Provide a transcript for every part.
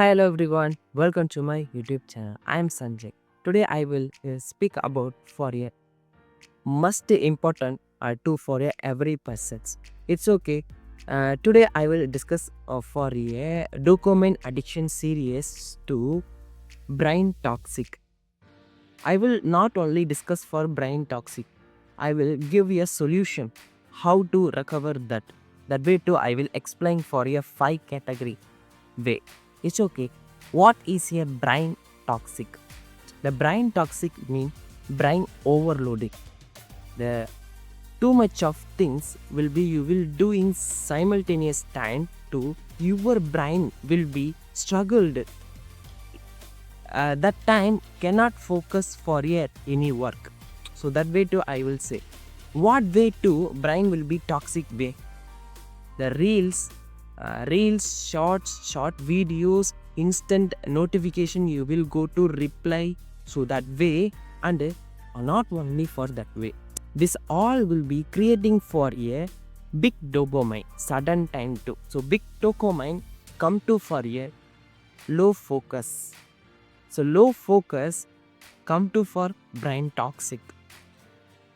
Hello everyone, welcome to my YouTube channel. I am Sanjay. Today I will speak about for a must important tool for every person. It's okay. Today I will discuss for a dopamine addiction series to brain toxic. I will not only discuss for brain toxic. I will give you a solution how to recover that. That way too I will explain for a 5 category way. It's okay. What is a brain toxic? The brain toxic means brain overloading. The too much of things will be you will do in simultaneous time to your brain will be struggled. That time cannot focus for any work. So that way too I will say. What way to brain will be toxic way? The reels, short videos, instant notification you will go to reply. So that way, and not only for that way, this all will be creating for a big dopamine sudden time too. So big dopamine come to for a low focus. So low focus come to for brain toxic.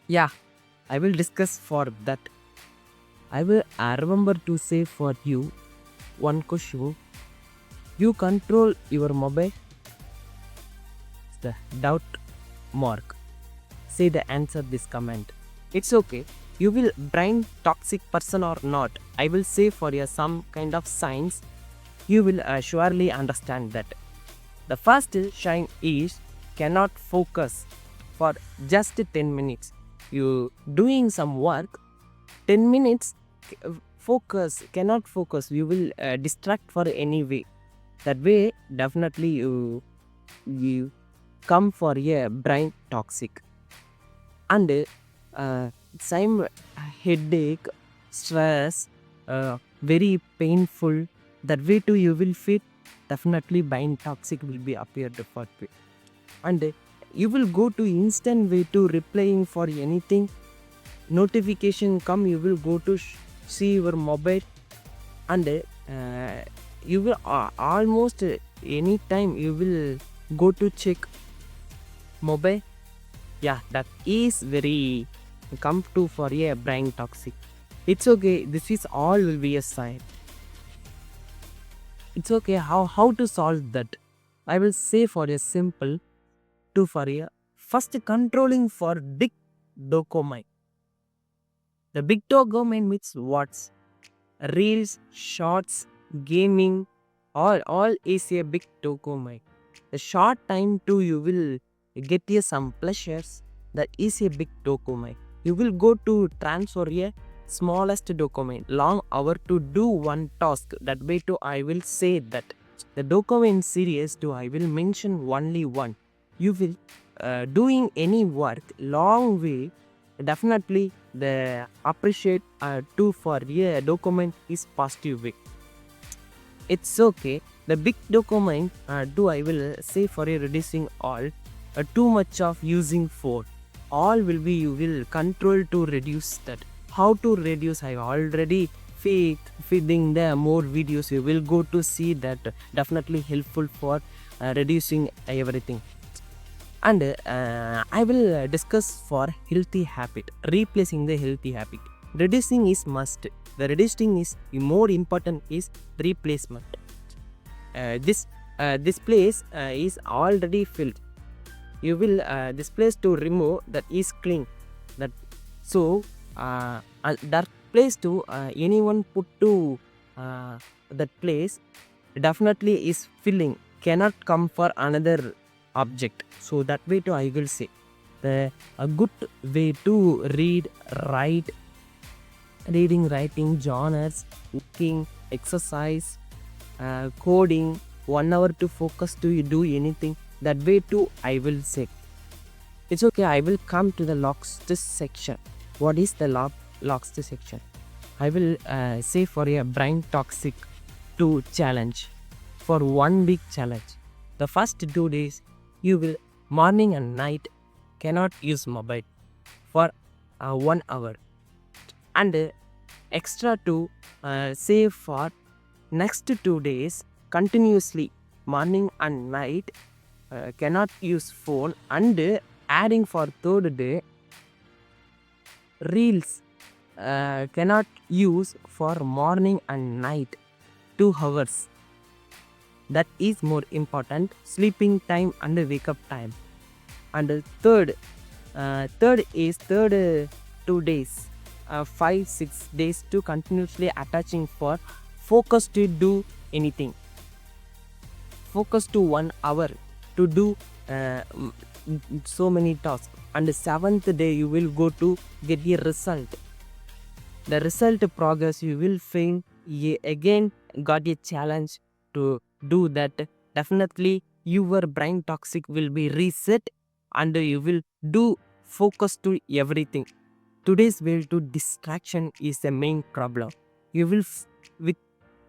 Yeah, I will discuss for that. I will remember to say for you one question. You control your mobile? The doubt mark. Say the answer this comment. It's okay. You will brain toxic person or not. I will say for you some kind of signs. You will surely understand that. The first sign is cannot focus for just 10 minutes. You doing some work 10 minutes cannot focus, you will distract for any way. That way definitely you come for a brain toxic. And same headache, stress, very painful. That way too you will feel definitely brain toxic will be appeared for you. And you will go to instant way to replying for anything. Notification come, you will go to see your mobile, and you will almost any time you will go to check mobile. Yeah, that is very come to for a brain toxic. It's okay, this is all will be a sign. It's okay. How to solve that? I will say for a simple to for a first controlling for big dopamine. The big dopamine means what's reels, shorts, gaming, all is a big dopamine. The short time too you will get here some pleasures. That is a big dopamine. You will go to transfer a smallest dopamine long hour to do one task. That way too I will say that the dopamine series too I will mention only one. You will doing any work long way. Definitely the appreciate too for a dopamine is positive way. It's okay. The big dopamine do I will say for a reducing all too much of using phone. All will be you will control to reduce that. How to reduce? I already feeding the more videos. You will go to see that definitely helpful for reducing everything. And I will discuss for healthy habit, replacing the healthy habit. Reducing is must. The reducing is more important is replacement. This place is already filled. You will this place to remove that is clean. That so that place to anyone put to that place definitely is filling. Cannot come for another object. So that way too I will say a good way to read, write, reading, writing, journals, cooking, exercise, coding, 1 hour to focus to do anything. That way too I will say. It's okay. I will come to the lost section. What is the lost section? I will say for a brain toxic 2 challenge. For one big challenge, the first 2 days you will morning and night cannot use mobile for 1 hour, and extra to say for next 2 days continuously morning and night cannot use phone, and adding for third day reels cannot use for morning and night 2 hours. That is more important, sleeping time and wake up time. And third is 2 days, 5-6 days to continuously attaching for focus to do anything, focus to 1 hour to do so many tasks. And the 7th day you will go to get the result. The result progress you will fail again, got a challenge to do that. Definitely your brain toxic will be reset and you will do focus to everything. Today's way to distraction is the main problem. You will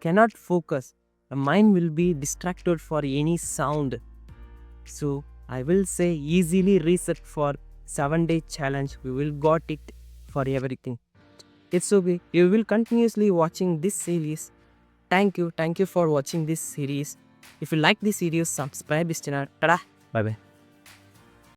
cannot focus. The mind will be distracted for any sound. So I will say easily reset for 7-day challenge. We will got it for everything. It's okay. You will continuously watching this series. Thank you for watching this series. If you like this series, subscribe this channel. Tada. Bye bye.